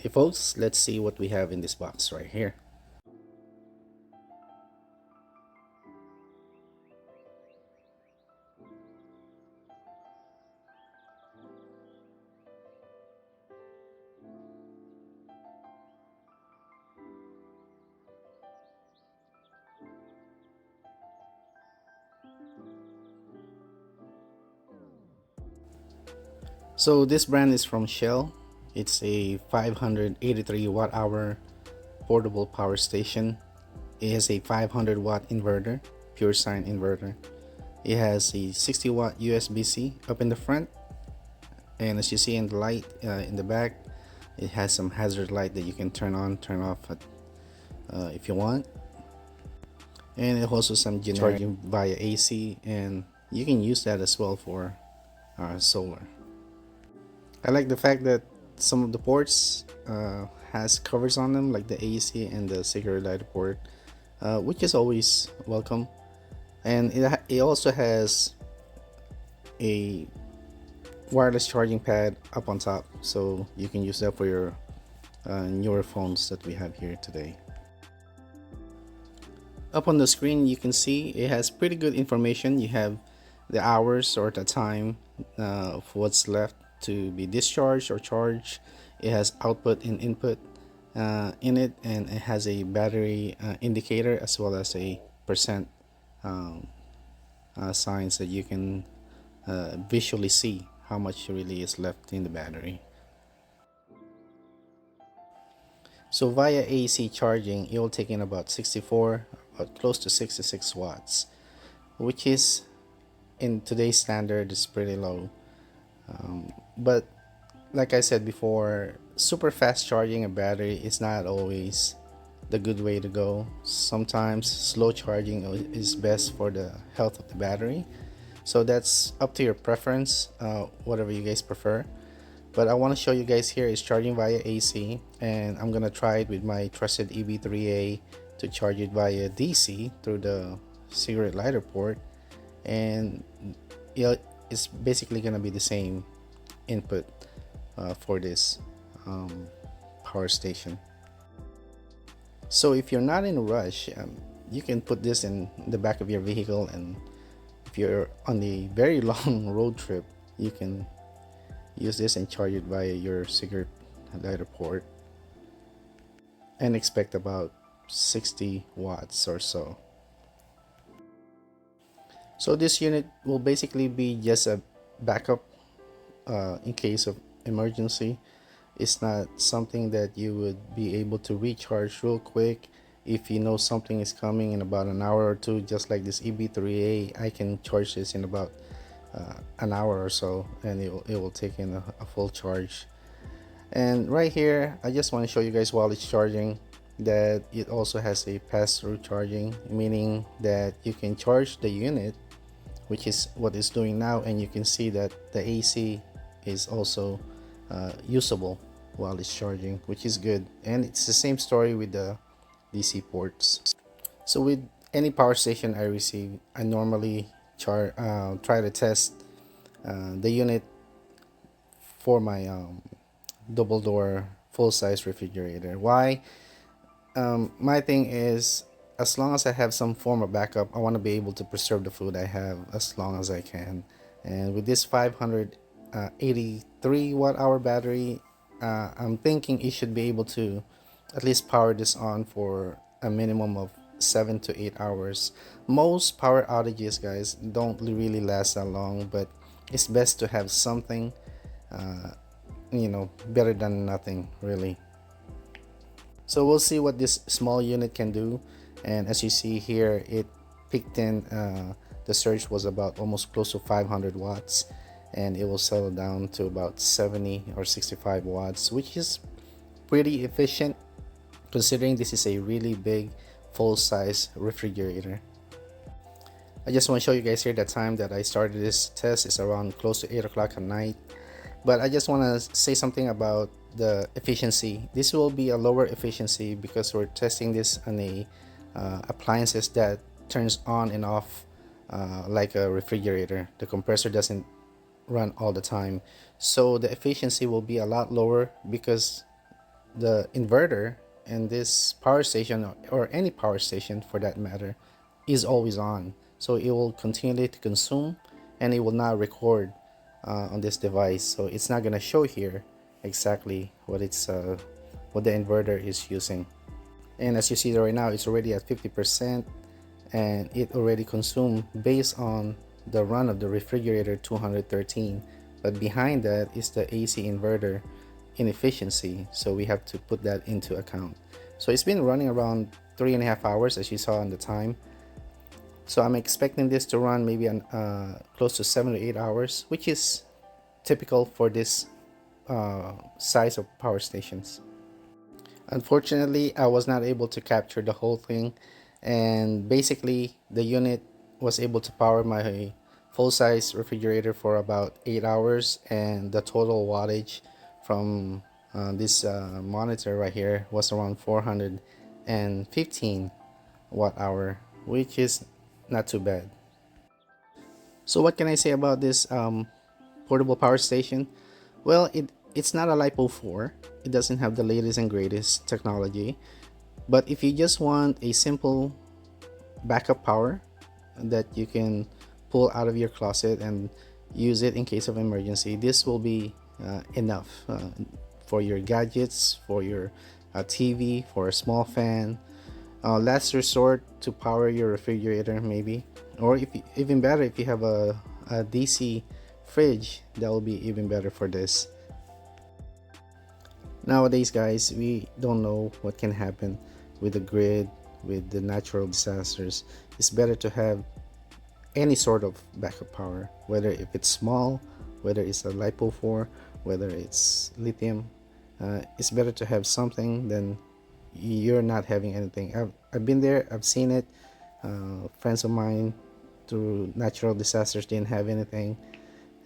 Hey folks, let's see what we have in this box right here. So this brand is from Shell. It's a 583 watt hour portable power station. It has a 500 watt inverter, pure sine inverter. It has a 60 watt USB-C up in the front, and as you see in the light in the back, it has some hazard light that you can turn on, turn off if you want. And it also some generic charging via AC, and you can use that as well for solar. I like the fact that some of the ports has covers on them, like the AC and the cigarette lighter port, which is always welcome. And it also has a wireless charging pad up on top, so you can use that for your newer phones that we have here today. Up on the screen, you can see it has pretty good information. You have the hours or the time of what's left to be discharged or charged. It has output and input in it, and it has a battery indicator as well as a percent um, signs that you can visually see how much really is left in the battery. So via AC charging, it will take in about 64, about close to 66 watts, which is in today's standard is pretty low. But like I said before, super fast charging a battery is not always the good way to go. Sometimes slow charging is best for the health of the battery. So that's up to your preference, whatever you guys prefer. But I want to show you guys here is charging via AC, and I'm gonna try it with my trusted EB3A to charge it via DC through the cigarette lighter port, and it's basically gonna be the same input for this um, power station. So if you're not in a rush, you can put this in the back of your vehicle, and if you're on a very long road trip, you can use this and charge it via your cigarette lighter port and expect about 60 watts or so. So this unit will basically be just a backup in case of emergency. It's not something that you would be able to recharge real quick. If you know something is coming in about an hour or two, just like this EB3A, I can charge this in about an hour or so, and it will take in a full charge. And right here, I just want to show you guys while it's charging that it also has a pass-through charging, meaning that you can charge the unit, which is what it's doing now, and you can see that the AC is also usable while it's charging, which is good. And it's the same story with the DC ports. So with any power station I receive, I normally try to test the unit for my double door full size refrigerator. Why? My thing is, as long as I have some form of backup, I want to be able to preserve the food I have as long as I can. And with this 583 watt hour battery, I'm thinking it should be able to at least power this on for a minimum of 7 to 8 hours. Most power outages, guys, don't really last that long, but it's best to have something, better than nothing, really. So we'll see what this small unit can do. And as you see here, it peaked in, the surge was about almost close to 500 watts, and it will settle down to about 70 or 65 watts, which is pretty efficient considering this is a really big full-size refrigerator. I just want to show you guys here the time that I started this test is around close to 8 o'clock at night. But I just want to say something about the efficiency. This will be a lower efficiency because we're testing this on a appliances that turns on and off like a refrigerator. The compressor doesn't run all the time, so the efficiency will be a lot lower because the inverter and this power station, or any power station for that matter, is always on. So it will continue to consume, and it will not record on this device. So it's not gonna show here exactly what the inverter is using. And as you see right now, it's already at 50%, and it already consumed based on the run of the refrigerator 213. But behind that is the AC inverter inefficiency, so we have to put that into account. So it's been running around 3.5 hours, as you saw on the time. So I'm expecting this to run maybe close to 7 to 8 hours, which is typical for this size of power stations. Unfortunately, I was not able to capture the whole thing, and basically the unit was able to power my full-size refrigerator for about 8 hours, and the total wattage from this monitor right here was around 415 watt hour, which is not too bad. So what can I say about this portable power station? Well, it's not a LiPo 4. It doesn't have the latest and greatest technology. But if you just want a simple backup power that you can pull out of your closet and use it in case of emergency, this will be enough for your gadgets, for your TV, for a small fan. Last resort to power your refrigerator maybe, or if even better, if you have a DC fridge, that will be even better for this. Nowadays, guys, we don't know what can happen with the grid, with the natural disasters. It's better to have any sort of backup power, whether if it's small, whether it's a LiPo 4, whether it's lithium. It's better to have something than you're not having anything. I've been there, I've seen it. Friends of mine through natural disasters didn't have anything,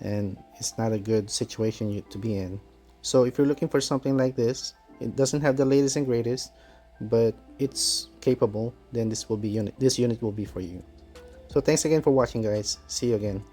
and it's not a good situation to be in. So if you're looking for something like this, it doesn't have the latest and greatest, but it's capable, then this unit will be for you. So thanks again for watching, guys. See you again.